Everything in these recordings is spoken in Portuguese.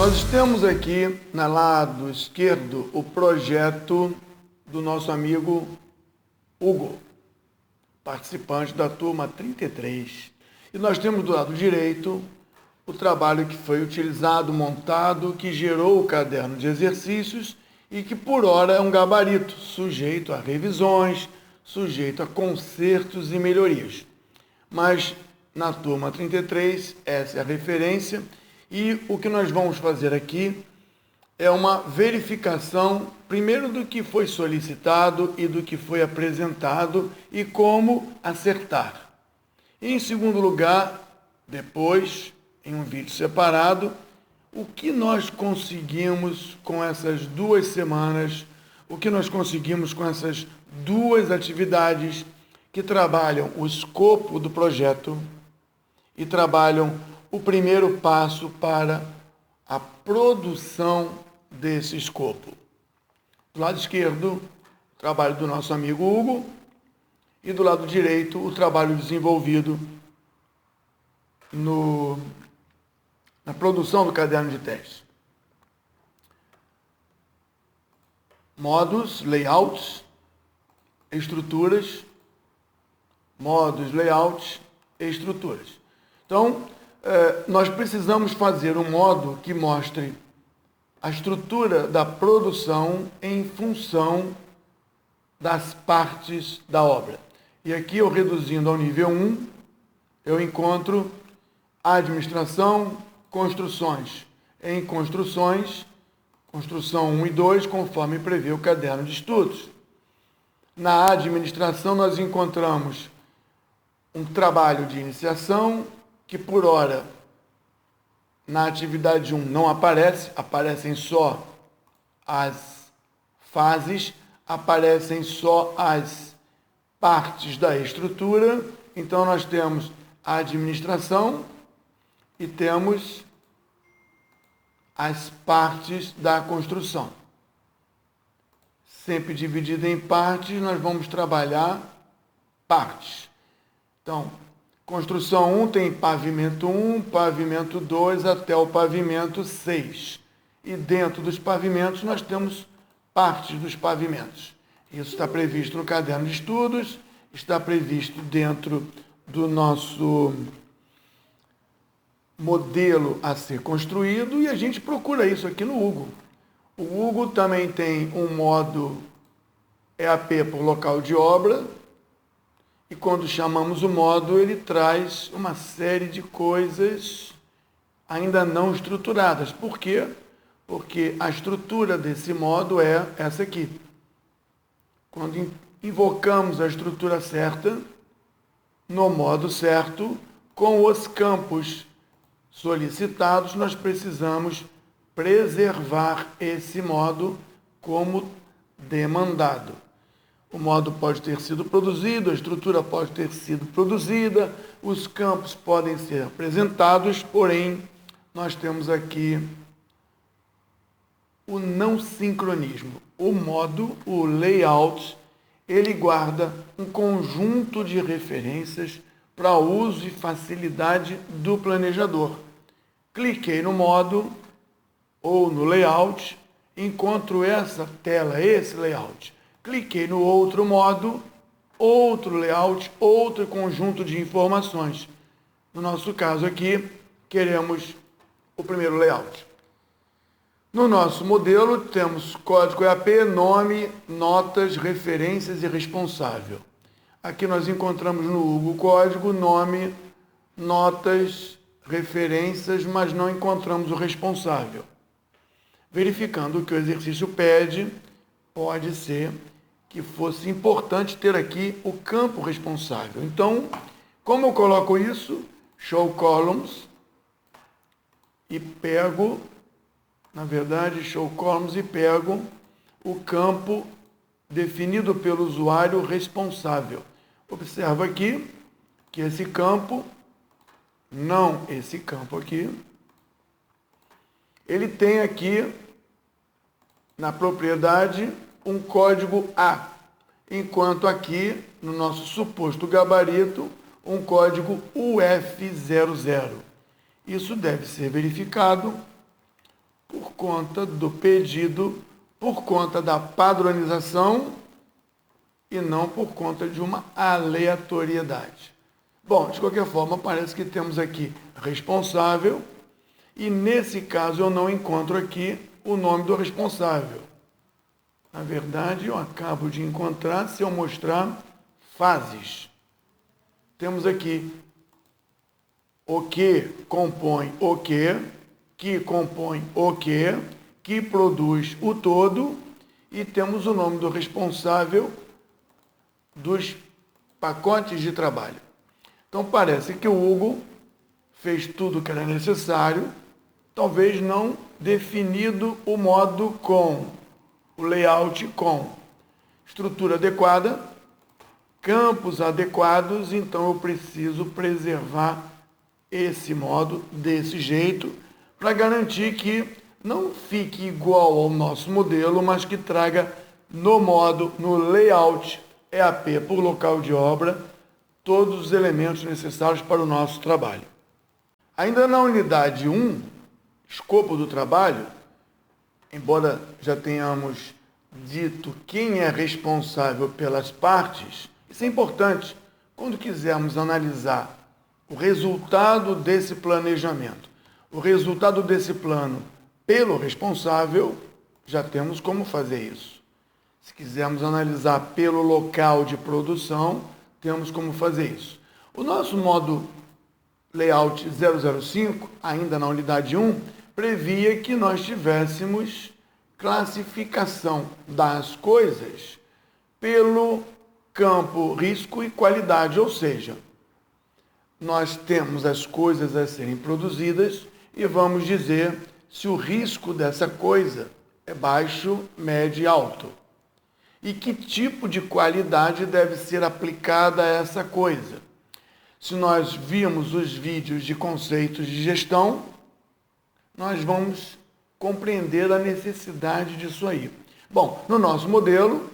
Nós temos aqui, no lado esquerdo, o projeto do nosso amigo Hugo, participante da turma 33. E nós temos do lado direito o trabalho que foi utilizado, montado, que gerou o caderno de exercícios e que, por hora, é um gabarito, sujeito a revisões, sujeito a consertos e melhorias. Mas, na turma 33, essa é a referência. E o que nós vamos fazer aqui é uma verificação, primeiro, do que foi solicitado e do que foi apresentado e como acertar. E, em segundo lugar, depois, em um vídeo separado, o que nós conseguimos com essas 2 semanas, o que nós conseguimos com essas 2 atividades que trabalham o escopo do projeto e trabalham o primeiro passo para a produção desse escopo. Do lado esquerdo, o trabalho do nosso amigo Hugo, e do lado direito, o trabalho desenvolvido na produção do caderno de teste. Modos, layouts, estruturas, modos, layouts e estruturas. Então, nós precisamos fazer um modo que mostre a estrutura da produção em função das partes da obra. E aqui, eu reduzindo ao nível 1, eu encontro administração, construções. Em construções, construção 1 e 2, conforme prevê o caderno de estudos. Na administração, nós encontramos um trabalho de iniciação, que por hora, na atividade 1 não aparecem só as fases, aparecem só as partes da estrutura. Então, nós temos a administração e temos as partes da construção. Sempre dividida em partes, nós vamos trabalhar partes. Então, construção 1 tem pavimento 1, pavimento 2 até o pavimento 6. E dentro dos pavimentos nós temos partes dos pavimentos. Isso está previsto no caderno de estudos, está previsto dentro do nosso modelo a ser construído, e a gente procura isso aqui no Hugo. O Hugo também tem um modo EAP por local de obra, e quando chamamos o modo, ele traz uma série de coisas ainda não estruturadas. Por quê? Porque a estrutura desse modo é essa aqui. Quando invocamos a estrutura certa, no modo certo, com os campos solicitados, nós precisamos preservar esse modo como demandado. O modo pode ter sido produzido, a estrutura pode ter sido produzida, os campos podem ser apresentados, porém, nós temos aqui o não sincronismo. O modo, o layout, ele guarda um conjunto de referências para uso e facilidade do planejador. Cliquei no modo ou no layout, encontro essa tela, esse layout. Cliquei no outro modo, outro layout, outro conjunto de informações. No nosso caso aqui, queremos o primeiro layout. No nosso modelo, temos código EAP, nome, notas, referências e responsável. Aqui nós encontramos no Hugo código, nome, notas, referências, mas não encontramos o responsável. Verificando o que o exercício pede, pode ser que fosse importante ter aqui o campo responsável. Então, como eu coloco isso? Show columns, e pego, show columns e pego o campo definido pelo usuário responsável. Observa aqui que esse campo, não esse campo aqui, ele tem aqui na propriedade um código A, enquanto aqui, no nosso suposto gabarito, um código UF00. Isso deve ser verificado por conta do pedido, por conta da padronização e não por conta de uma aleatoriedade. Bom, de qualquer forma, parece que temos aqui responsável e nesse caso eu não encontro aqui o nome do responsável. Na verdade, eu acabo de encontrar se eu mostrar fases. Temos aqui o que compõe o que compõe o que produz o todo, e temos o nome do responsável dos pacotes de trabalho. Então parece que o Hugo fez tudo o que era necessário, talvez não definido o modo com, o layout com estrutura adequada, campos adequados, então eu preciso preservar esse modo desse jeito para garantir que não fique igual ao nosso modelo, mas que traga no modo, no layout EAP por local de obra, todos os elementos necessários para o nosso trabalho. Ainda na unidade 1, escopo do trabalho, embora já tenhamos dito quem é responsável pelas partes, isso é importante quando quisermos analisar o resultado desse planejamento. O resultado desse plano pelo responsável, já temos como fazer isso. Se quisermos analisar pelo local de produção, temos como fazer isso. O nosso modo layout 005, ainda na unidade 1, previa que nós tivéssemos classificação das coisas pelo campo risco e qualidade, ou seja, nós temos as coisas a serem produzidas e vamos dizer se o risco dessa coisa é baixo, médio e alto. E que tipo de qualidade deve ser aplicada a essa coisa. Se nós vimos os vídeos de conceitos de gestão, nós vamos compreender a necessidade disso aí. Bom, no nosso modelo,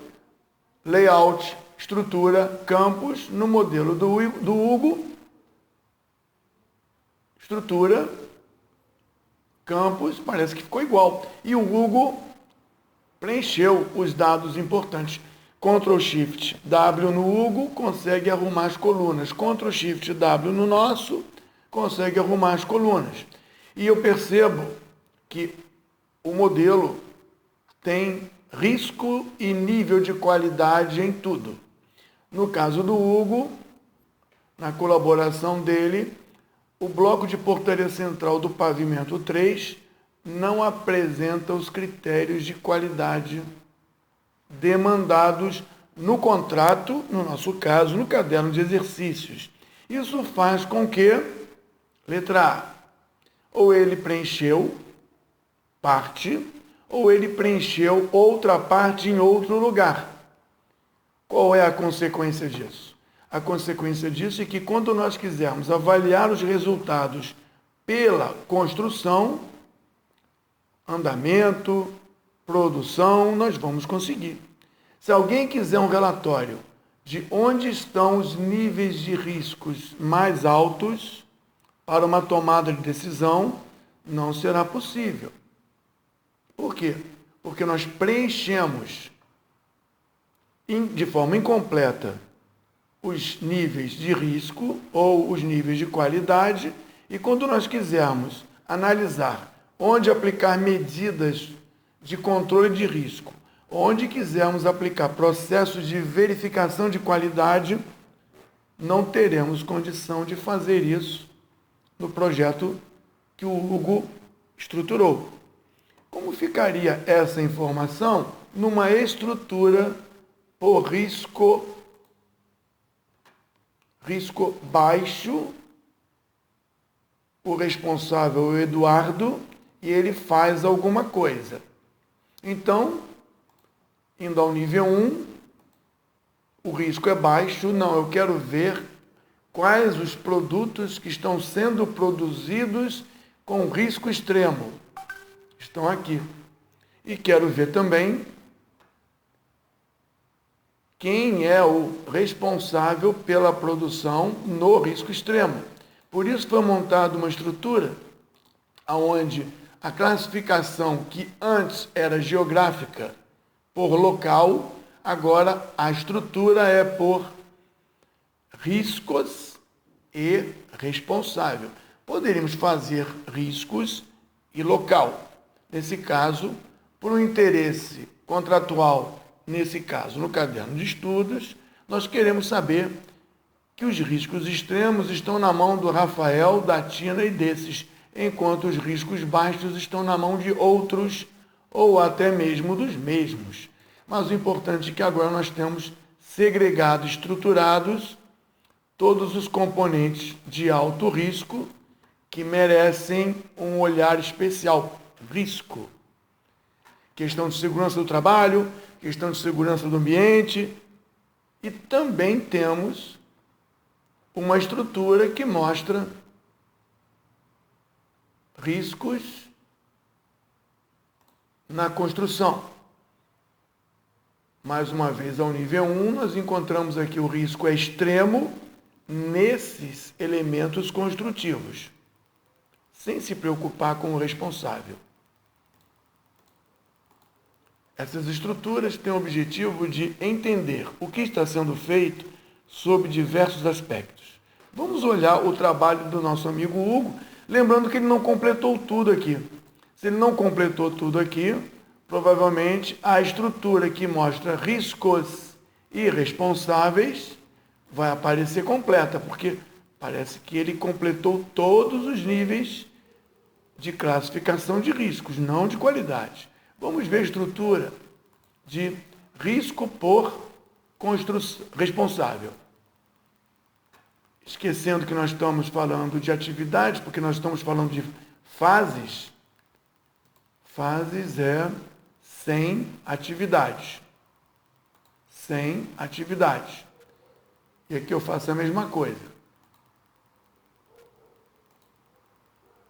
layout, estrutura, campos, no modelo do Hugo, estrutura, campos, parece que ficou igual. E o Hugo preencheu os dados importantes. Ctrl Shift W no Hugo, consegue arrumar as colunas. Ctrl Shift W no nosso, consegue arrumar as colunas. E eu percebo que o modelo tem risco e nível de qualidade em tudo. No caso do Hugo, na colaboração dele, o bloco de portaria central do pavimento 3 não apresenta os critérios de qualidade demandados no contrato, no nosso caso, no caderno de exercícios. Isso faz com que, letra A, ou ele preencheu parte, ou ele preencheu outra parte em outro lugar. Qual é a consequência disso? A consequência disso é que quando nós quisermos avaliar os resultados pela construção, andamento, produção, nós vamos conseguir. Se alguém quiser um relatório de onde estão os níveis de riscos mais altos para uma tomada de decisão, não será possível. Por quê? Porque nós preenchemos de forma incompleta os níveis de risco ou os níveis de qualidade, e quando nós quisermos analisar onde aplicar medidas de controle de risco, onde quisermos aplicar processos de verificação de qualidade, não teremos condição de fazer isso no projeto que o Hugo estruturou. Como ficaria essa informação numa estrutura por risco baixo, o responsável é o Eduardo, e ele faz alguma coisa. Então, indo ao nível 1, o risco é baixo, não, eu quero ver quais os produtos que estão sendo produzidos com risco extremo. Estão aqui. E quero ver também quem é o responsável pela produção no risco extremo. Por isso foi montada uma estrutura onde a classificação que antes era geográfica por local, agora a estrutura é por riscos e responsável. Poderíamos fazer riscos e local. Nesse caso, por um interesse contratual, nesse caso, no caderno de estudos, nós queremos saber que os riscos extremos estão na mão do Rafael, da Tina e desses, enquanto os riscos baixos estão na mão de outros ou até mesmo dos mesmos. Mas o importante é que agora nós temos segregado, estruturados todos os componentes de alto risco que merecem um olhar especial. Risco. Questão de segurança do trabalho, questão de segurança do ambiente. E também temos uma estrutura que mostra riscos na construção. Mais uma vez, ao nível 1, nós encontramos aqui o risco extremo nesses elementos construtivos, sem se preocupar com o responsável. Essas estruturas têm o objetivo de entender o que está sendo feito sob diversos aspectos. Vamos olhar o trabalho do nosso amigo Hugo, lembrando que ele não completou tudo aqui. Se ele não completou tudo aqui, provavelmente a estrutura que mostra riscos e responsáveis vai aparecer completa, porque parece que ele completou todos os níveis de classificação de riscos, não de qualidade. Vamos ver a estrutura de risco por responsável. Esquecendo que nós estamos falando de atividades, porque nós estamos falando de fases. Fases é sem atividades. Sem atividades. E aqui eu faço a mesma coisa.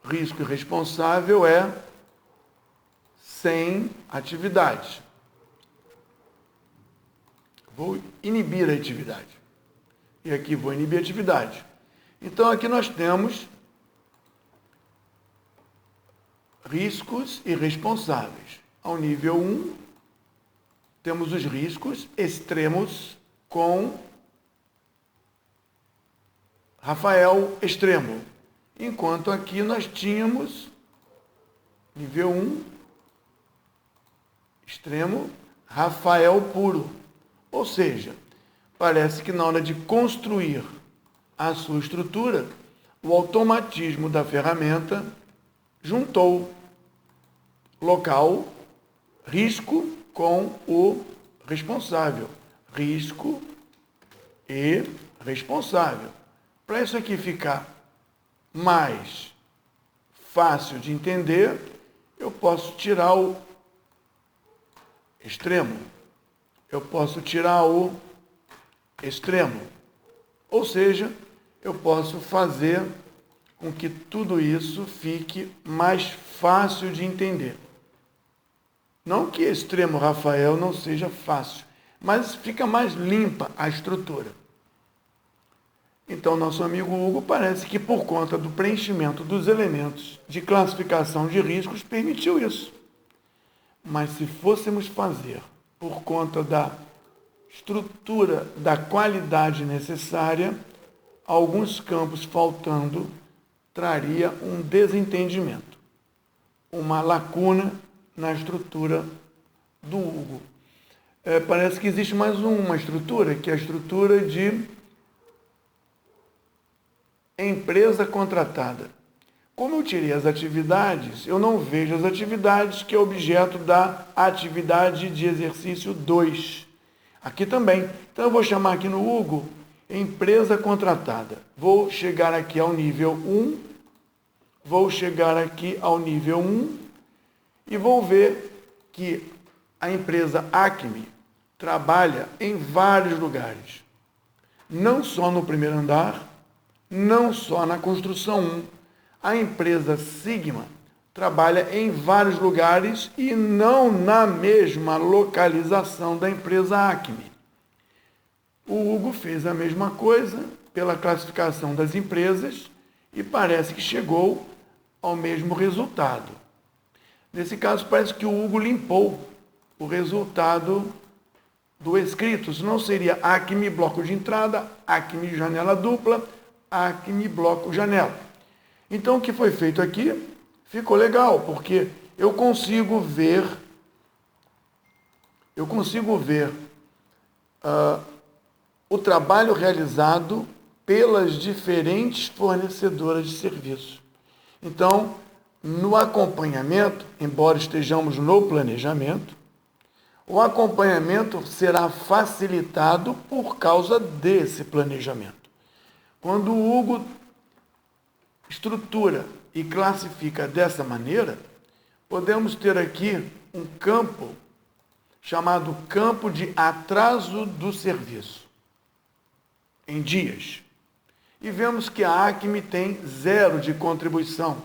Risco irresponsável é sem atividade. Vou inibir a atividade. E aqui vou inibir a atividade. Então, aqui nós temos riscos irresponsáveis. Ao nível 1, temos os riscos extremos com Rafael extremo. Enquanto aqui nós tínhamos nível 1, extremo, Rafael puro. Ou seja, parece que na hora de construir a sua estrutura, o automatismo da ferramenta juntou local, risco com o responsável. Risco e responsável. Para isso aqui ficar mais fácil de entender, eu posso tirar o extremo. Eu posso tirar o extremo. Ou seja, eu posso fazer com que tudo isso fique mais fácil de entender. Não que extremo Rafael não seja fácil, mas fica mais limpa a estrutura. Então, nosso amigo Hugo parece que por conta do preenchimento dos elementos de classificação de riscos, permitiu isso. Mas se fôssemos fazer por conta da estrutura, da qualidade necessária, alguns campos faltando, traria um desentendimento, uma lacuna na estrutura do Hugo. Parece que existe mais uma estrutura, que é a estrutura de empresa contratada. Como eu tirei as atividades, eu não vejo as atividades, que é objeto da atividade de exercício 2. Aqui também. Então, eu vou chamar aqui no Hugo, empresa contratada. Vou chegar aqui ao nível 1. Vou chegar aqui ao nível 1 e vou ver que a empresa Acme trabalha em vários lugares. Não só no primeiro andar, não só na construção 1. A empresa Sigma trabalha em vários lugares e não na mesma localização da empresa Acme. O Hugo fez a mesma coisa pela classificação das empresas e parece que chegou ao mesmo resultado. Nesse caso, parece que o Hugo limpou o resultado do escrito, senão seria Acme bloco de entrada, Acme janela dupla, Acme bloco janela. Então, o que foi feito aqui ficou legal, porque eu consigo ver o trabalho realizado pelas diferentes fornecedoras de serviço. Então, no acompanhamento, embora estejamos no planejamento, o acompanhamento será facilitado por causa desse planejamento. Quando o Hugo estrutura e classifica dessa maneira, podemos ter aqui um campo chamado campo de atraso do serviço, em dias. E vemos que a Acme tem 0 de contribuição,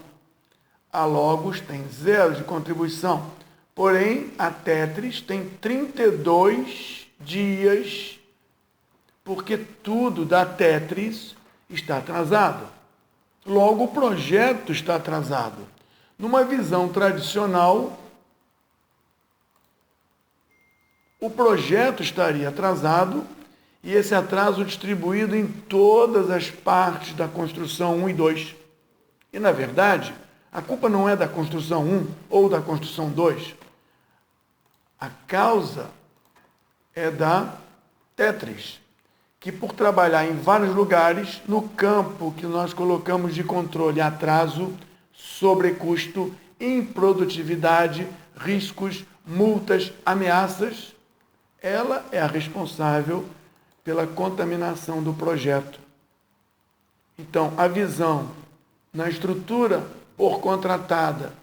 a Logos tem 0 de contribuição, porém a Tetris tem 32 dias, porque tudo da Tetris está atrasado. Logo, o projeto está atrasado. Numa visão tradicional, o projeto estaria atrasado e esse atraso distribuído em todas as partes da construção 1 e 2. E, na verdade, a culpa não é da construção 1 ou da construção 2. A causa é da Tetris, que por trabalhar em vários lugares, no campo que nós colocamos de controle atraso, sobrecusto, improdutividade, riscos, multas, ameaças, ela é a responsável pela contaminação do projeto. Então, a visão na estrutura por contratada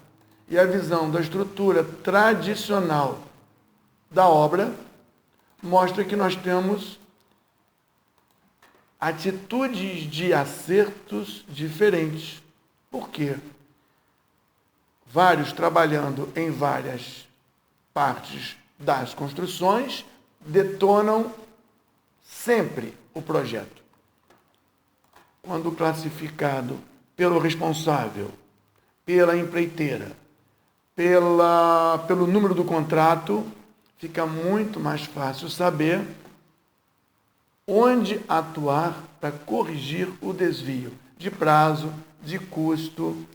e a visão da estrutura tradicional da obra mostra que nós temos atitudes de acertos diferentes. Por quê? Vários trabalhando em várias partes das construções detonam sempre o projeto. Quando classificado pelo responsável, pela empreiteira, pelo número do contrato, fica muito mais fácil saber onde atuar para corrigir o desvio de prazo, de custo,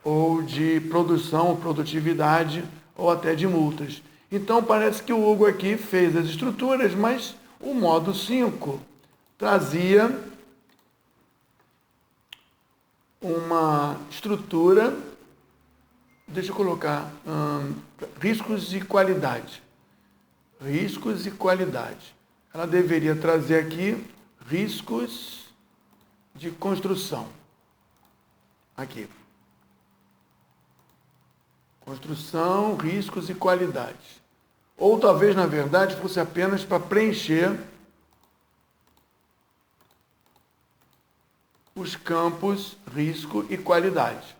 ou de produção, produtividade, ou até de multas. Então, parece que o Hugo aqui fez as estruturas, mas o modo 5 trazia uma estrutura, deixa eu colocar, riscos e qualidade. Riscos e qualidade. Ela deveria trazer aqui riscos de construção. Aqui. Construção, riscos e qualidade. Ou talvez, na verdade, fosse apenas para preencher os campos risco e qualidade.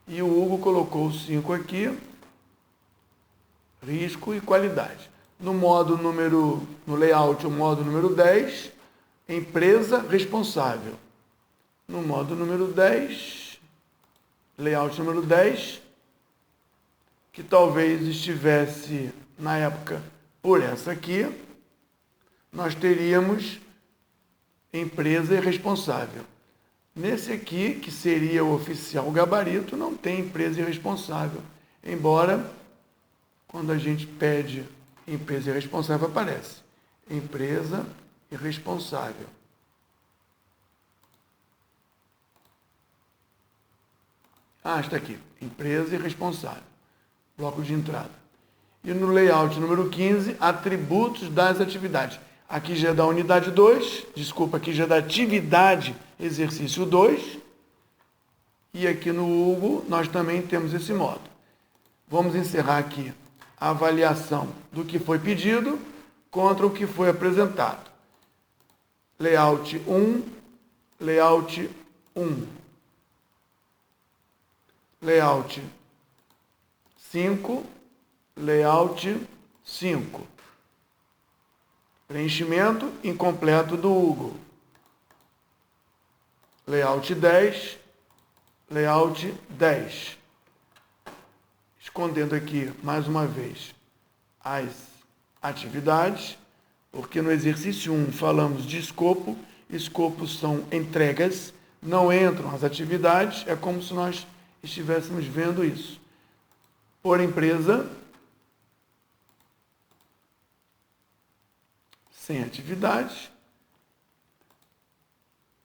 E o Hugo colocou o 5 aqui, risco e qualidade. No layout, o modo número 10, empresa responsável. No modo número 10, layout número 10, que talvez estivesse, na época, por essa aqui, nós teríamos empresa e responsável. Nesse aqui, que seria o oficial gabarito, não tem empresa e responsável. Embora, quando a gente pede empresa e responsável, aparece empresa e responsável. Está aqui, empresa e responsável. Bloco de entrada. E no layout número 15, atributos das atividades. Aqui já é da unidade 2, aqui já é da atividade exercício 2. E aqui no Hugo nós também temos esse modo. Vamos encerrar aqui a avaliação do que foi pedido contra o que foi apresentado. Layout 1, layout 1. Layout 5, layout 5. Preenchimento incompleto do Hugo. Layout 10, layout 10. Escondendo aqui, mais uma vez, as atividades, porque no exercício 1 falamos de escopo. Escopos são entregas, não entram as atividades, é como se nós estivéssemos vendo isso. Por empresa, sem atividades,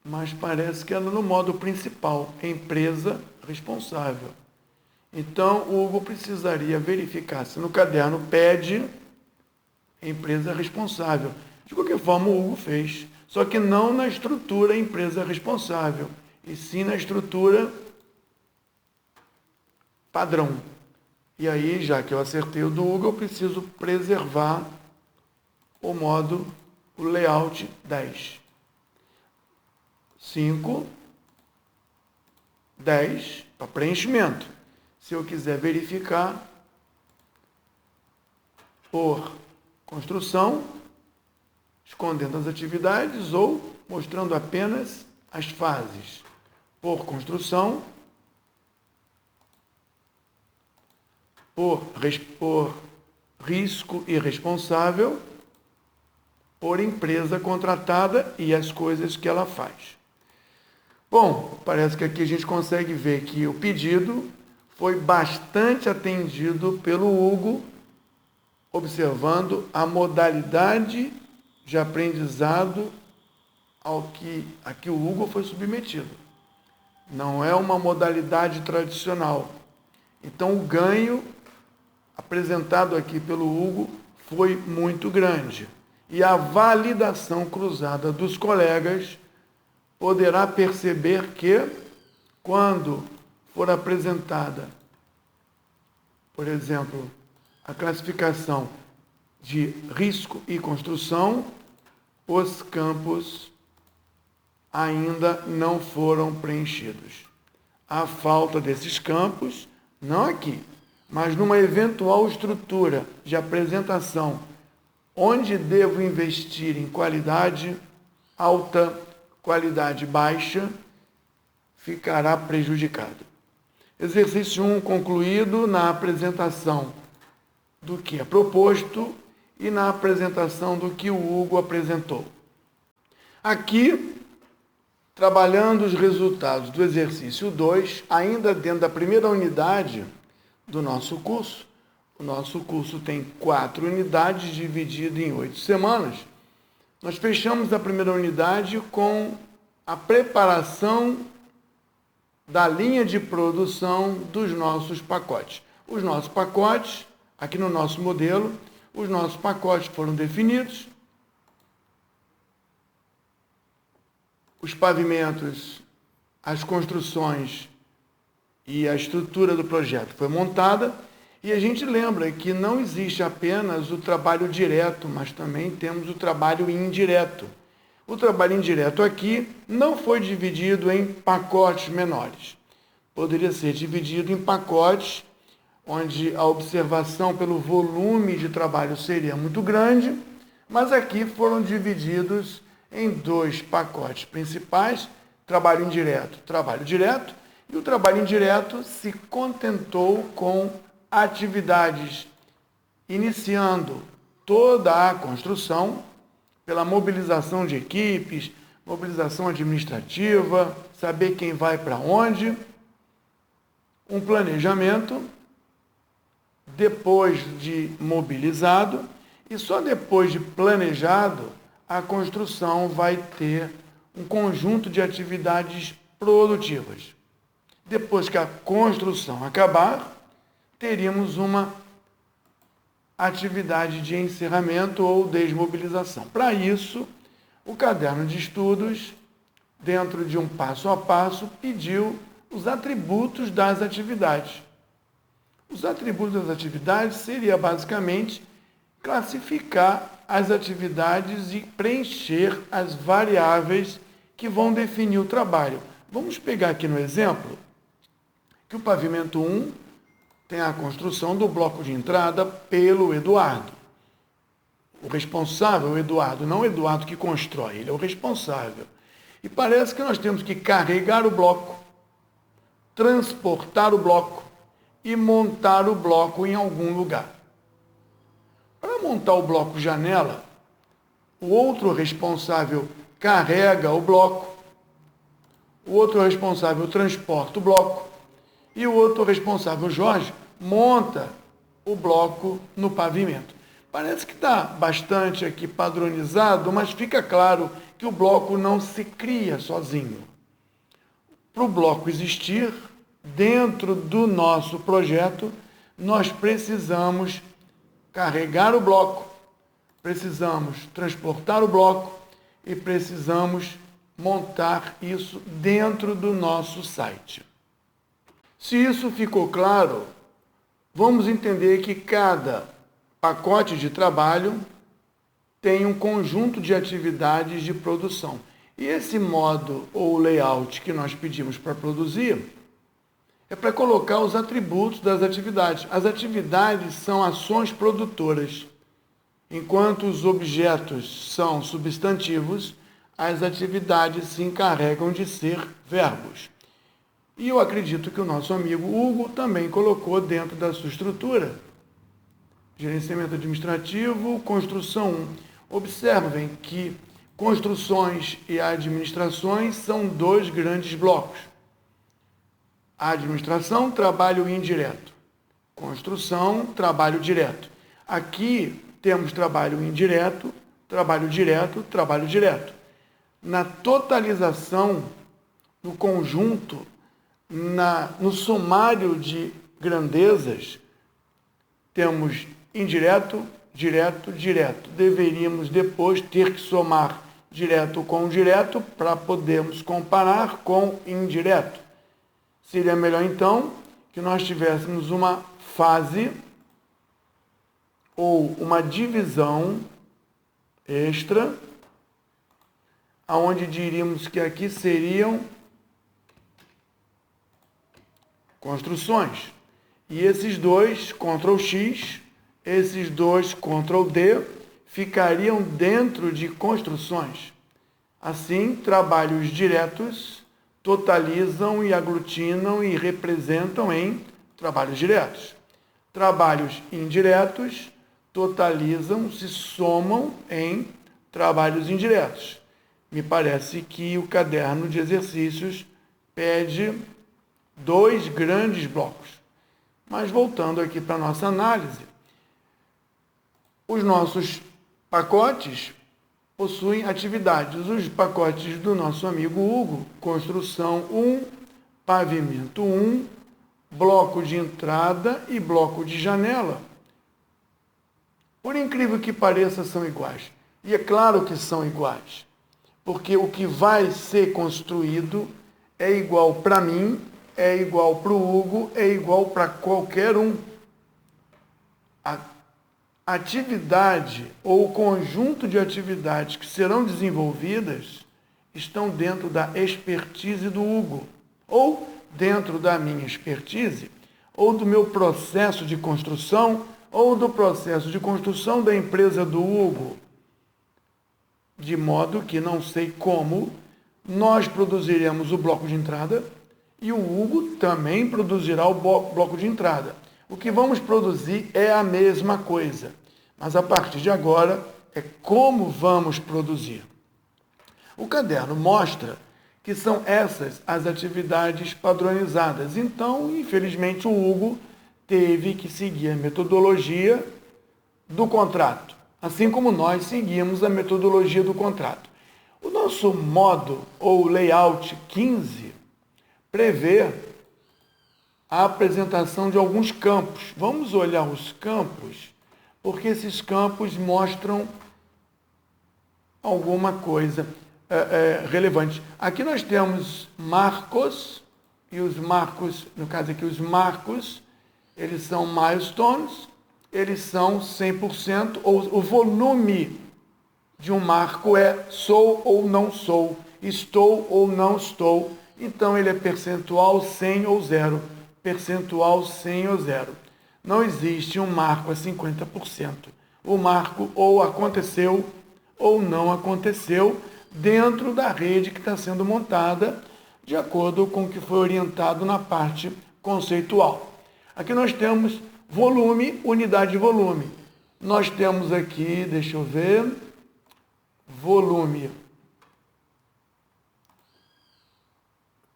mas parece que ela no modo principal, empresa responsável. Então, o Hugo precisaria verificar se no caderno pede empresa responsável. De qualquer forma, o Hugo fez, só que não na estrutura empresa responsável, e sim na estrutura padrão. E aí, já que eu acertei o do Hugo, eu preciso preservar o layout 10. 5, 10, para preenchimento. Se eu quiser verificar por construção, escondendo as atividades ou mostrando apenas as fases. Por construção, por risco e responsável, por empresa contratada e as coisas que ela faz. Bom, parece que aqui a gente consegue ver que o pedido foi bastante atendido pelo Hugo, observando a modalidade de aprendizado a que o Hugo foi submetido. Não é uma modalidade tradicional. Então, o ganho apresentado aqui pelo Hugo foi muito grande. E a validação cruzada dos colegas poderá perceber que, quando for apresentada, por exemplo, a classificação de risco e construção, os campos ainda não foram preenchidos. A falta desses campos, não aqui, mas numa eventual estrutura de apresentação, onde devo investir em qualidade alta, qualidade baixa, ficará prejudicado. Exercício 1 concluído na apresentação do que é proposto e na apresentação do que o Hugo apresentou. Aqui, trabalhando os resultados do exercício 2, ainda dentro da primeira unidade do nosso curso. O nosso curso tem 4 unidades divididas em 8 semanas. Nós fechamos a primeira unidade com a preparação da linha de produção dos nossos pacotes. Os nossos pacotes, aqui no nosso modelo, os nossos pacotes foram definidos. Os pavimentos, as construções e a estrutura do projeto foi montada. E a gente lembra que não existe apenas o trabalho direto, mas também temos o trabalho indireto. O trabalho indireto aqui não foi dividido em pacotes menores. Poderia ser dividido em pacotes onde a observação pelo volume de trabalho seria muito grande, mas aqui foram divididos em 2 pacotes principais, trabalho indireto, trabalho direto, e o trabalho indireto se contentou com atividades iniciando toda a construção, pela mobilização de equipes, mobilização administrativa, saber quem vai para onde, um planejamento, depois de mobilizado, e só depois de planejado, a construção vai ter um conjunto de atividades produtivas. Depois que a construção acabar, teríamos uma atividade de encerramento ou desmobilização. Para isso, o caderno de estudos, dentro de um passo a passo, pediu os atributos das atividades. Os atributos das atividades seria basicamente classificar as atividades e preencher as variáveis que vão definir o trabalho. Vamos pegar aqui no exemplo que o pavimento 1 tem a construção do bloco de entrada pelo Eduardo. O responsável é o Eduardo, não o Eduardo que constrói, ele é o responsável. E parece que nós temos que carregar o bloco, transportar o bloco e montar o bloco em algum lugar. Para montar o bloco janela, o outro responsável carrega o bloco, o outro responsável transporta o bloco e o outro responsável, Jorge, monta o bloco no pavimento. Parece que está bastante aqui padronizado, mas fica claro que o bloco não se cria sozinho. Para o bloco existir, dentro do nosso projeto, nós precisamos carregar o bloco, precisamos transportar o bloco e precisamos montar isso dentro do nosso site. Se isso ficou claro, vamos entender que cada pacote de trabalho tem um conjunto de atividades de produção. E esse modo ou layout que nós pedimos para produzir é para colocar os atributos das atividades. As atividades são ações produtoras. Enquanto os objetos são substantivos, as atividades se encarregam de ser verbos. E eu acredito que o nosso amigo Hugo também colocou dentro da sua estrutura. Gerenciamento administrativo, construção 1. Observem que construções e administrações são dois grandes blocos. A administração, trabalho indireto. Construção, trabalho direto. Aqui temos trabalho indireto, trabalho direto, trabalho direto. Na totalização, no conjunto, no sumário de grandezas, temos indireto, direto, direto. Deveríamos depois ter que somar direto com direto para podermos comparar com indireto. Seria melhor, então, que nós tivéssemos uma fase ou uma divisão extra, aonde diríamos que aqui seriam construções. E esses dois, Ctrl X, esses dois, Ctrl D, ficariam dentro de construções. Assim, trabalhos diretos totalizam e aglutinam e representam em trabalhos diretos. Trabalhos indiretos totalizam, se somam em trabalhos indiretos. Me parece que o caderno de exercícios pede dois grandes blocos. Mas voltando aqui para a nossa análise, os nossos pacotes possuem atividades. Os pacotes do nosso amigo Hugo, construção 1, pavimento 1, bloco de entrada e bloco de janela. Por incrível que pareça, são iguais. E é claro que são iguais, porque o que vai ser construído é igual para mim, é igual para o Hugo, é igual para qualquer um. A atividade ou o conjunto de atividades que serão desenvolvidas estão dentro da expertise do Hugo, ou dentro da minha expertise, ou do meu processo de construção, ou do processo de construção da empresa do Hugo. De modo que não sei como nós produziremos o bloco de entrada e o Hugo também produzirá o bloco de entrada. O que vamos produzir é a mesma coisa, mas a partir de agora é como vamos produzir. O caderno mostra que são essas as atividades padronizadas. Então, infelizmente, o Hugo teve que seguir a metodologia do contrato, assim como nós seguimos a metodologia do contrato. O nosso modo ou layout 15 prevê a apresentação de alguns campos. Vamos olhar os campos, porque esses campos mostram alguma coisa relevante. Aqui nós temos marcos, e os marcos, no caso aqui, os marcos, eles são milestones, eles são 100%, ou o volume de um marco é sou ou não sou, estou ou não estou. Então, ele é percentual 100 ou 0, percentual 100 ou 0. Não existe um marco a 50%. O marco ou aconteceu ou não aconteceu dentro da rede que está sendo montada, de acordo com o que foi orientado na parte conceitual. Aqui nós temos volume, unidade de volume. Nós temos aqui, deixa eu ver, volume.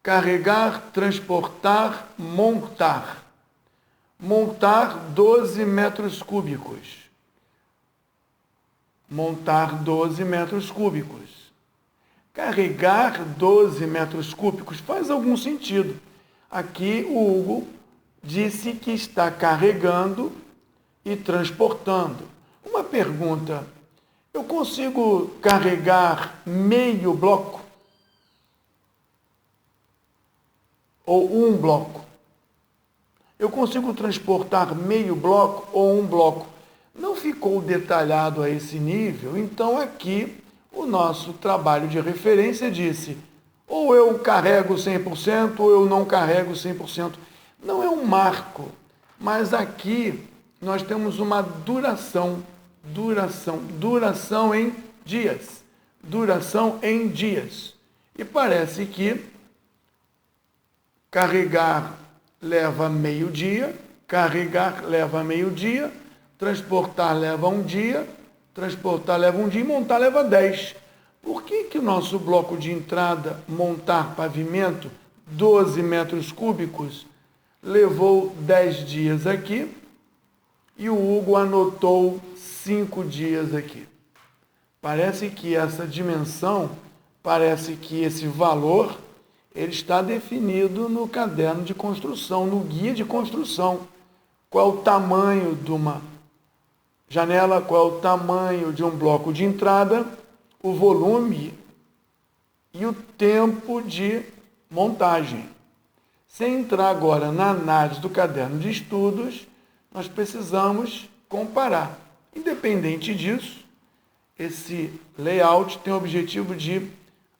Carregar, transportar, montar. Montar 12 metros cúbicos. Montar 12 metros cúbicos. Carregar 12 metros cúbicos faz algum sentido. Aqui o Hugo disse que está carregando e transportando. Uma pergunta: eu consigo carregar meio bloco? Ou um bloco? Eu consigo transportar meio bloco ou um bloco? Não ficou detalhado a esse nível, então aqui o nosso trabalho de referência disse: ou eu carrego 100% ou eu não carrego 100%. Não é um marco, mas aqui nós temos uma duração em dias. Duração em dias. E parece que carregar leva meio dia, carregar leva meio dia, transportar leva um dia, transportar leva um dia e montar leva 10. Por que o nosso bloco de entrada, montar pavimento, 12 metros cúbicos, levou 10 dias aqui e o Hugo anotou 5 dias aqui? Parece que essa dimensão, parece que esse valor, ele está definido no caderno de construção, no guia de construção. Qual é o tamanho de uma janela, qual é o tamanho de um bloco de entrada, o volume e o tempo de montagem. Sem entrar agora na análise do caderno de estudos, nós precisamos comparar. Independente disso, esse layout tem o objetivo de,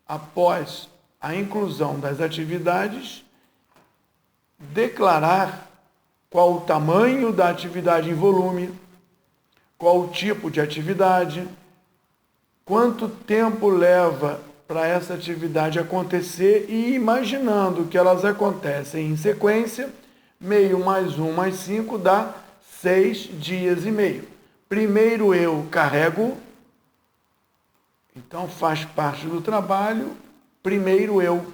após a inclusão das atividades, declarar qual o tamanho da atividade em volume, qual o tipo de atividade, quanto tempo leva para essa atividade acontecer e imaginando que elas acontecem em sequência, meio mais 1 mais 5 dá 6 dias e meio. Primeiro eu carrego, então faz parte do trabalho, primeiro eu.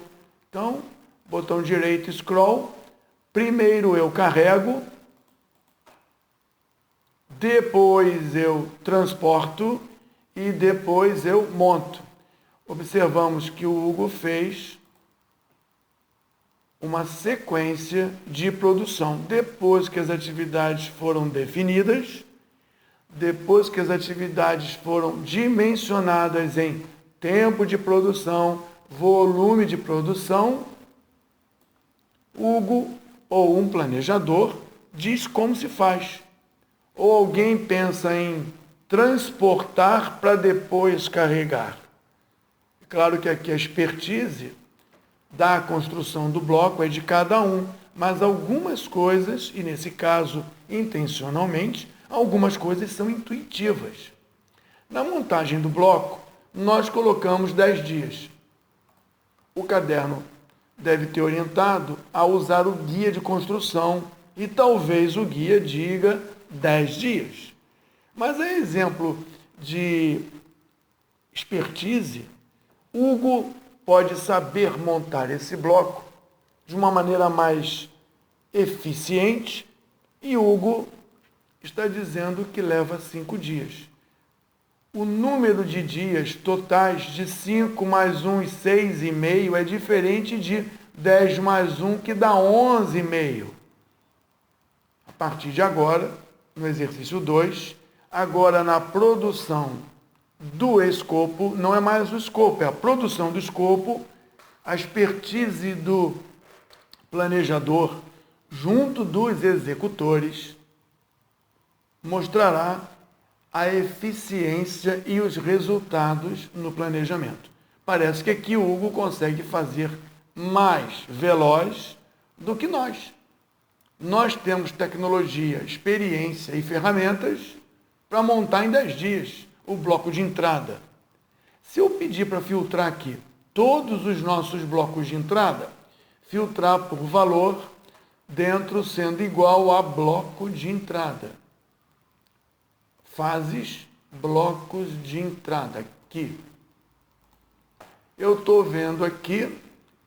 Então, botão direito, scroll, primeiro eu carrego, depois eu transporto e depois eu monto. Observamos que o Hugo fez uma sequência de produção. Depois que as atividades foram definidas, depois que as atividades foram dimensionadas em tempo de produção, volume de produção, Hugo ou um planejador diz como se faz. Ou alguém pensa em transportar para depois carregar. Claro que aqui a expertise da construção do bloco é de cada um, mas algumas coisas, e nesse caso intencionalmente, algumas coisas são intuitivas. Na montagem do bloco, nós colocamos 10 dias. O caderno deve ter orientado a usar o guia de construção e talvez o guia diga 10 dias. Mas a exemplo de expertise, Hugo pode saber montar esse bloco de uma maneira mais eficiente e Hugo está dizendo que leva 5 dias. O número de dias totais de 5 mais 1 e 6,5 é diferente de 10 mais 1, que dá 11,5. A partir de agora, no exercício 2, agora na produção do escopo, não é mais o escopo, é a produção do escopo, a expertise do planejador junto dos executores mostrará a eficiência e os resultados no planejamento. Parece que aqui o Hugo consegue fazer mais veloz do que nós. Nós temos tecnologia, experiência e ferramentas para montar em 10 dias o bloco de entrada. Se eu pedir para filtrar aqui todos os nossos blocos de entrada, filtrar por valor, dentro sendo igual a bloco de entrada. Fases, blocos de entrada, aqui. Eu estou vendo aqui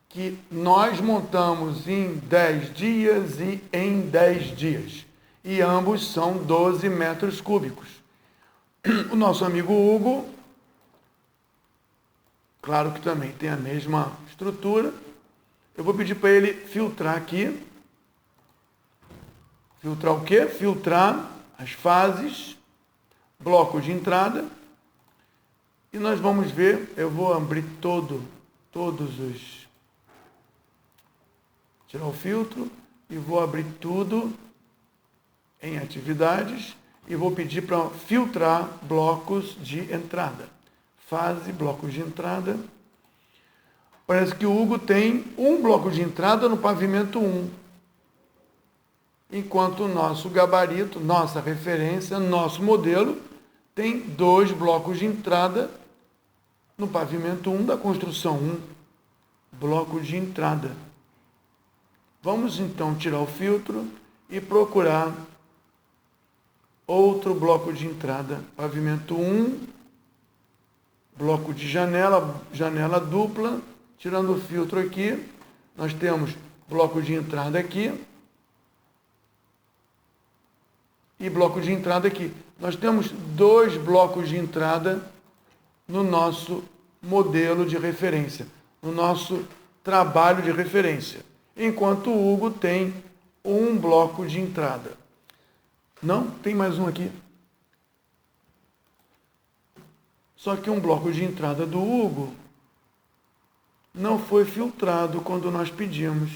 que nós montamos em 10 dias e em 10 dias. E ambos são 12 metros cúbicos. O nosso amigo Hugo, claro que também tem a mesma estrutura. Eu vou pedir para ele filtrar aqui. Filtrar o quê? Filtrar as fases, blocos de entrada. E nós vamos ver, eu vou abrir todos os... Tirar o filtro e vou abrir tudo em atividades e vou pedir para filtrar blocos de entrada. Fase, blocos de entrada. Parece que o Hugo tem um bloco de entrada no pavimento 1. Enquanto o nosso gabarito, nossa referência, nosso modelo, tem 2 blocos de entrada no pavimento 1 da construção 1. Bloco de entrada. Vamos então tirar o filtro e procurar outro bloco de entrada. Pavimento 1, bloco de janela, janela dupla. Tirando o filtro aqui, nós temos bloco de entrada aqui e bloco de entrada aqui. Nós temos 2 blocos de entrada no nosso modelo de referência, no nosso trabalho de referência, enquanto o Hugo tem um bloco de entrada. Não? Tem mais um aqui. Só que um bloco de entrada do Hugo não foi filtrado quando nós pedimos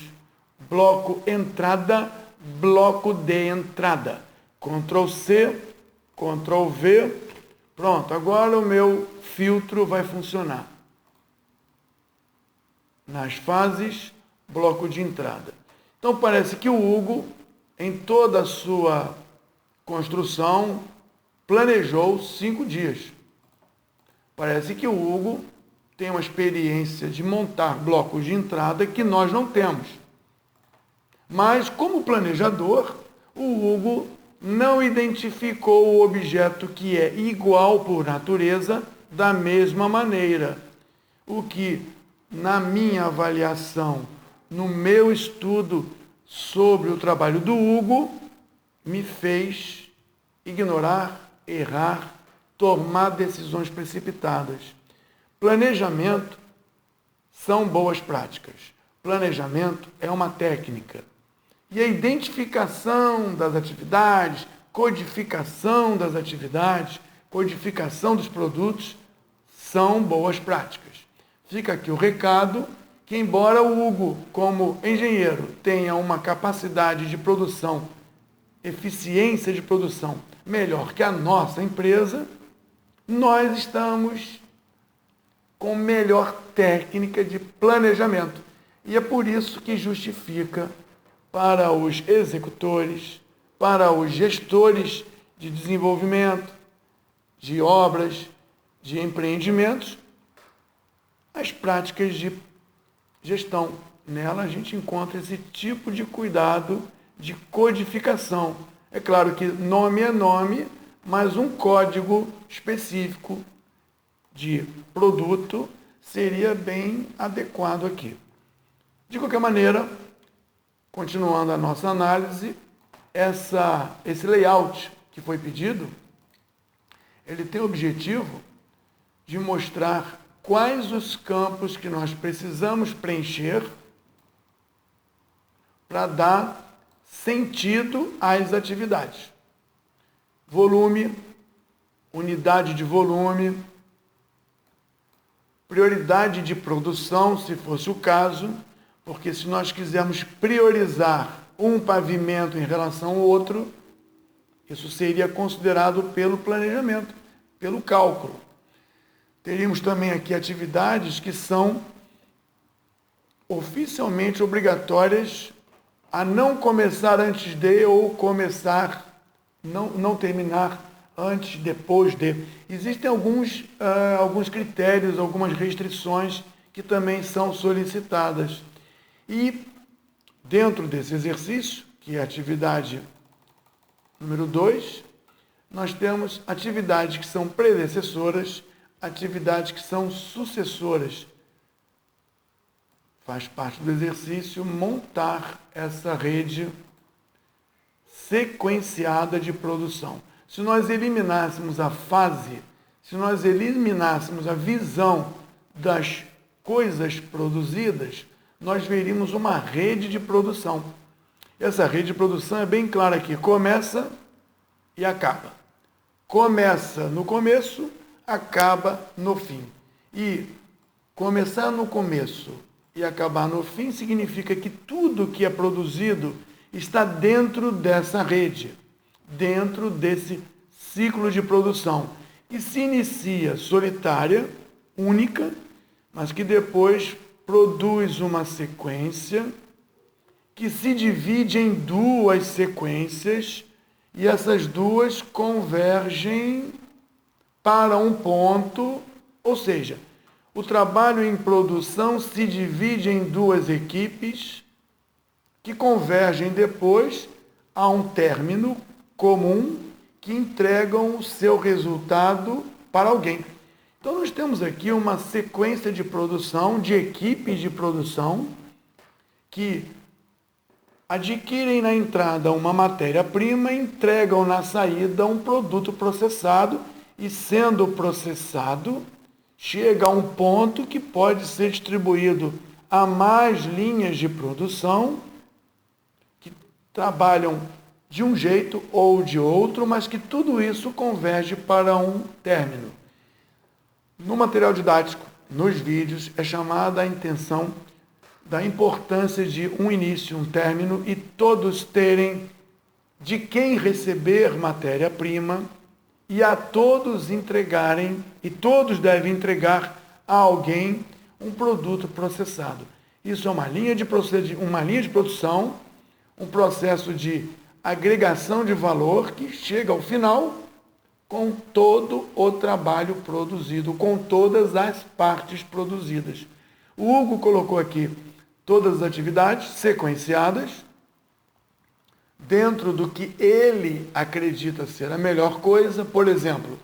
bloco entrada, bloco de entrada. Ctrl C, Ctrl V. Pronto, agora o meu filtro vai funcionar. Nas fases, bloco de entrada. Então parece que o Hugo, em toda a sua construção, planejou 5 dias. Parece que o Hugo tem uma experiência de montar blocos de entrada que nós não temos. Mas, como planejador, o Hugo não identificou o objeto que é igual por natureza da mesma maneira. O que, na minha avaliação, no meu estudo sobre o trabalho do Hugo, me fez ignorar, errar, tomar decisões precipitadas. Planejamento são boas práticas. Planejamento é uma técnica. E a identificação das atividades, codificação das atividades, codificação dos produtos são boas práticas. Fica aqui o recado que, embora o Hugo, como engenheiro, tenha uma capacidade de produção, eficiência de produção melhor que a nossa empresa, nós estamos com melhor técnica de planejamento. E é por isso que justifica para os executores, para os gestores de desenvolvimento, de obras, de empreendimentos, as práticas de gestão. Nela a gente encontra esse tipo de cuidado de codificação. É claro que nome é nome, mas um código específico de produto seria bem adequado aqui. De qualquer maneira, continuando a nossa análise, esse layout que foi pedido, ele tem o objetivo de mostrar quais os campos que nós precisamos preencher para dar sentido às atividades. Volume, unidade de volume, prioridade de produção, se fosse o caso, porque se nós quisermos priorizar um pavimento em relação ao outro, isso seria considerado pelo planejamento, pelo cálculo. Teríamos também aqui atividades que são oficialmente obrigatórias a não começar antes de ou começar, não terminar antes, depois de. Existem alguns critérios, algumas restrições que também são solicitadas. E dentro desse exercício, que é a atividade número 2, nós temos atividades que são predecessoras, atividades que são sucessoras. Faz parte do exercício montar essa rede sequenciada de produção. Se nós eliminássemos a fase, se nós eliminássemos a visão das coisas produzidas, nós veríamos uma rede de produção. Essa rede de produção é bem clara aqui, começa e acaba. Começa no começo, acaba no fim. E começar no começo e acabar no fim significa que tudo que é produzido está dentro dessa rede, dentro desse ciclo de produção, que se inicia solitária, única, mas que depois produz uma sequência que se divide em duas sequências e essas duas convergem para um ponto, ou seja, o trabalho em produção se divide em duas equipes que convergem depois a um término comum que entregam o seu resultado para alguém. Então, nós temos aqui uma sequência de produção, de equipes de produção, que adquirem na entrada uma matéria-prima e entregam na saída um produto processado, e sendo processado, chega a um ponto que pode ser distribuído a mais linhas de produção, que trabalham de um jeito ou de outro, mas que tudo isso converge para um término. No material didático, nos vídeos, é chamada a intenção da importância de um início, um término, e todos terem de quem receber matéria-prima e a todos entregarem, e todos devem entregar a alguém um produto processado. Isso é uma linha de produção, um processo de agregação de valor que chega ao final com todo o trabalho produzido, com todas as partes produzidas. O Hugo colocou aqui todas as atividades sequenciadas dentro do que ele acredita ser a melhor coisa. Por exemplo,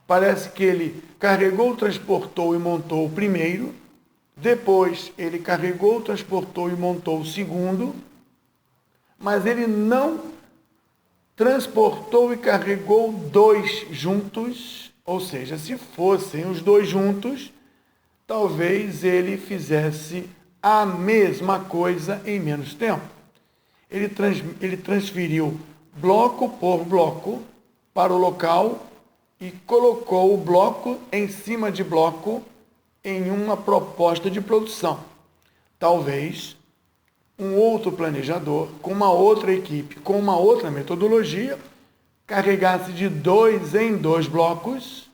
parece que ele carregou, transportou e montou o primeiro, depois ele carregou, transportou e montou o segundo, mas ele não transportou e carregou dois juntos, ou seja, se fossem os dois juntos, talvez ele fizesse a mesma coisa em menos tempo. Ele transferiu bloco por bloco para o local e colocou o bloco em cima de bloco em uma proposta de produção. Talvez um outro planejador, com uma outra equipe, com uma outra metodologia, carregasse de 2 em 2 blocos.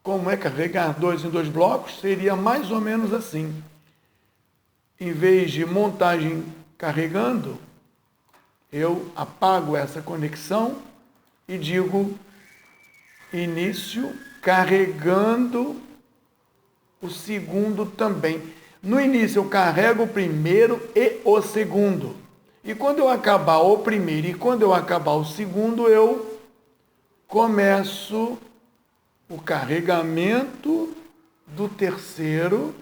Como é carregar 2 em 2 blocos? Seria mais ou menos assim. Em vez de montagem carregando, eu apago essa conexão e digo início carregando o segundo também. No início eu carrego o primeiro e o segundo. E quando eu acabar o primeiro e quando eu acabar o segundo, eu começo o carregamento do terceiro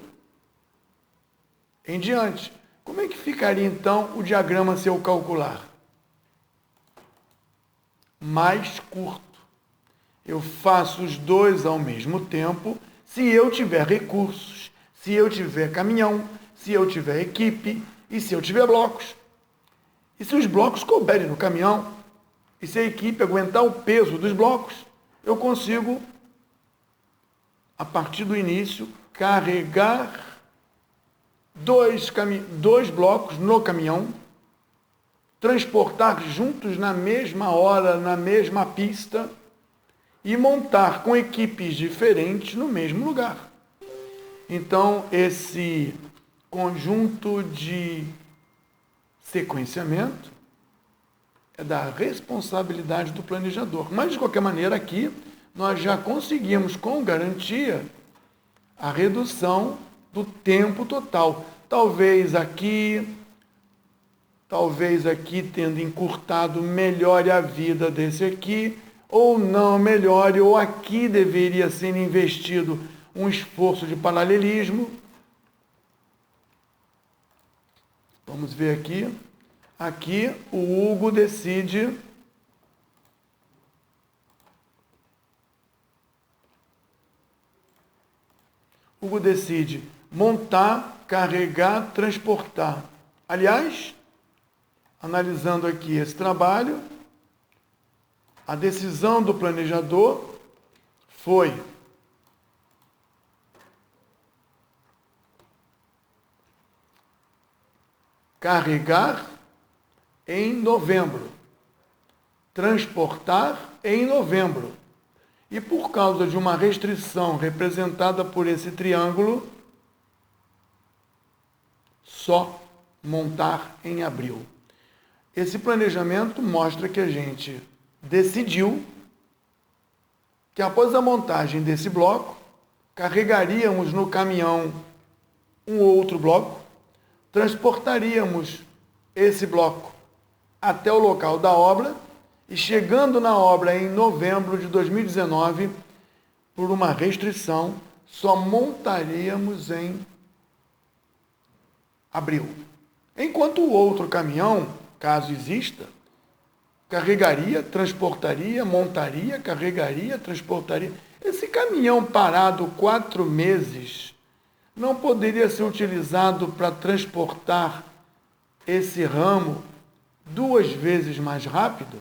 em diante. Como é que ficaria então o diagrama se eu calcular? Mais curto. Eu faço os dois ao mesmo tempo, se eu tiver recursos, se eu tiver caminhão, se eu tiver equipe e se eu tiver blocos. E se os blocos couberem no caminhão, e se a equipe aguentar o peso dos blocos, eu consigo, a partir do início, carregar dois blocos no caminhão, transportar juntos na mesma hora, na mesma pista, e montar com equipes diferentes no mesmo lugar. Então, esse conjunto de sequenciamento é da responsabilidade do planejador. Mas, de qualquer maneira, aqui nós já conseguimos, com garantia, a redução do tempo total. Talvez aqui tendo encurtado, melhore a vida desse aqui, ou não melhore, ou aqui deveria ser investido um esforço de paralelismo. Vamos ver aqui. Aqui o Hugo decide montar, carregar, transportar. Aliás, analisando aqui esse trabalho, a decisão do planejador foi carregar em novembro, transportar em novembro. E por causa de uma restrição representada por esse triângulo, só montar em abril. Esse planejamento mostra que a gente decidiu que após a montagem desse bloco, carregaríamos no caminhão um outro bloco, transportaríamos esse bloco até o local da obra e, chegando na obra em novembro de 2019, por uma restrição, só montaríamos em abril. Enquanto o outro caminhão, caso exista, carregaria, transportaria, montaria, carregaria, transportaria. Esse caminhão parado 4 meses não poderia ser utilizado para transportar esse ramo 2 vezes mais rápido?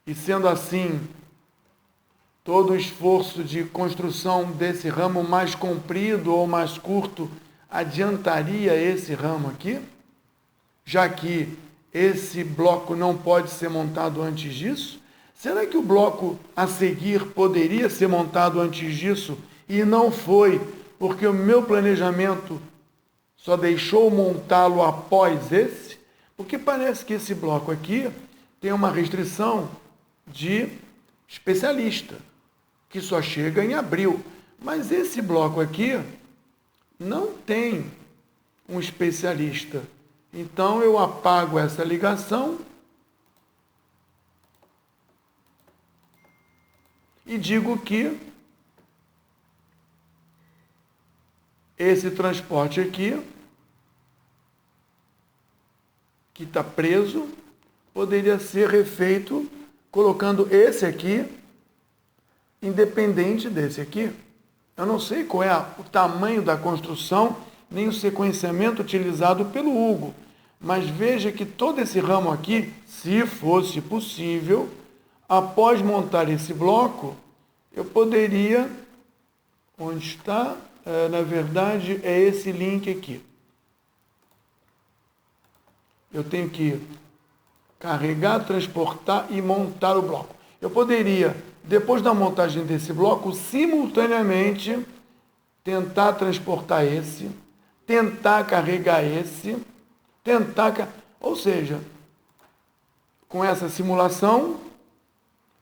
E sendo assim, todo o esforço de construção desse ramo mais comprido ou mais curto adiantaria esse ramo aqui? Já que esse bloco não pode ser montado antes disso? Será que o bloco a seguir poderia ser montado antes disso e não foi, porque o meu planejamento só deixou montá-lo após esse? Porque parece que esse bloco aqui tem uma restrição de especialista, que só chega em abril. Mas esse bloco aqui não tem um especialista. Então eu apago essa ligação e digo que esse transporte aqui, que está preso, poderia ser refeito colocando esse aqui independente desse aqui. Eu não sei qual é o tamanho da construção, nem o sequenciamento utilizado pelo Hugo, mas veja que todo esse ramo aqui, se fosse possível, após montar esse bloco, eu poderia, onde está, na verdade, é esse link aqui. Eu tenho que carregar, transportar e montar o bloco. Eu poderia, depois da montagem desse bloco, simultaneamente tentar transportar esse, tentar carregar esse, ou seja, com essa simulação,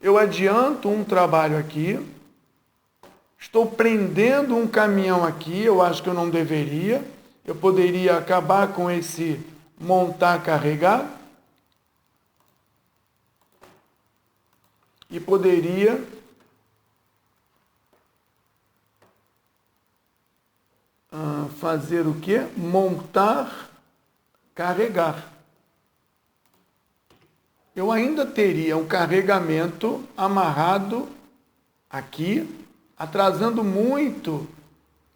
eu adianto um trabalho aqui, estou prendendo um caminhão aqui, eu acho que eu não deveria, eu poderia acabar com esse montar, carregar, e poderia fazer o quê? Montar, carregar. Eu ainda teria um carregamento amarrado aqui, atrasando muito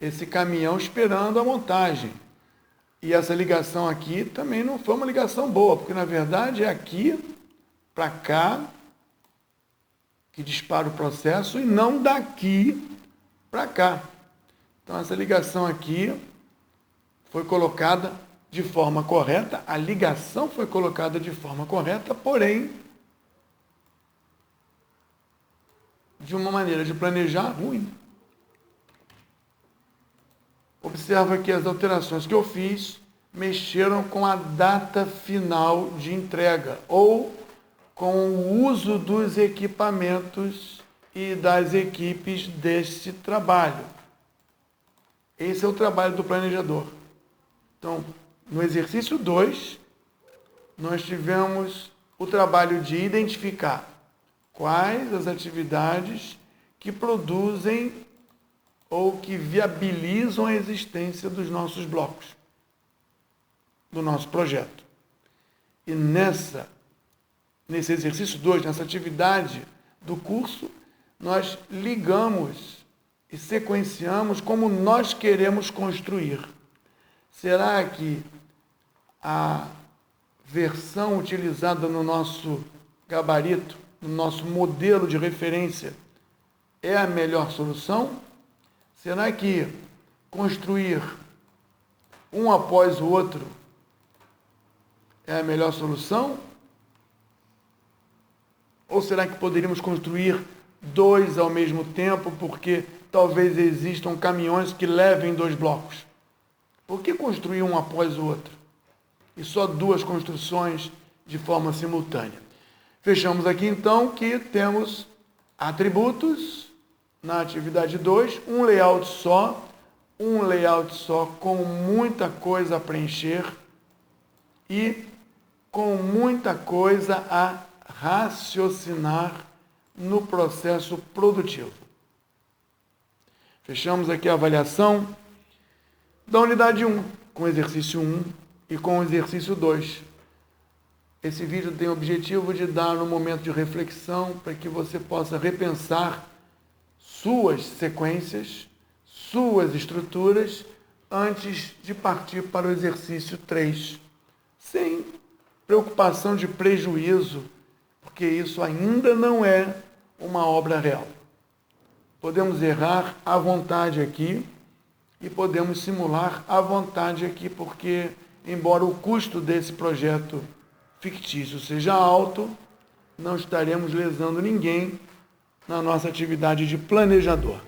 esse caminhão esperando a montagem. E essa ligação aqui também não foi uma ligação boa, porque na verdade é aqui para cá que dispara o processo e não daqui para cá. Então essa ligação aqui foi colocada de forma correta, a ligação foi colocada de forma correta, porém de uma maneira de planejar ruim. Observa que as alterações que eu fiz mexeram com a data final de entrega ou com o uso dos equipamentos e das equipes deste trabalho. Esse é o trabalho do planejador. Então, no exercício 2, nós tivemos o trabalho de identificar quais as atividades que produzem ou que viabilizam a existência dos nossos blocos, do nosso projeto. E nesse exercício 2, nessa atividade do curso, nós ligamos e sequenciamos como nós queremos construir. Será que a versão utilizada no nosso gabarito, no nosso modelo de referência, é a melhor solução? Será que construir um após o outro é a melhor solução? Ou será que poderíamos construir 2 ao mesmo tempo, porque talvez existam caminhões que levem 2 blocos? Por que construir um após o outro? E só 2 construções de forma simultânea. Fechamos aqui então que temos atributos na atividade 2, um layout só com muita coisa a preencher e com muita coisa a raciocinar no processo produtivo. Fechamos aqui a avaliação da unidade 1, com o exercício 1 e com o exercício 2. Esse vídeo tem o objetivo de dar um momento de reflexão para que você possa repensar suas sequências, suas estruturas, antes de partir para o exercício 3, sem preocupação de prejuízo, porque isso ainda não é uma obra real. Podemos errar à vontade aqui e podemos simular à vontade aqui, porque, embora o custo desse projeto fictício seja alto, não estaremos lesando ninguém na nossa atividade de planejador.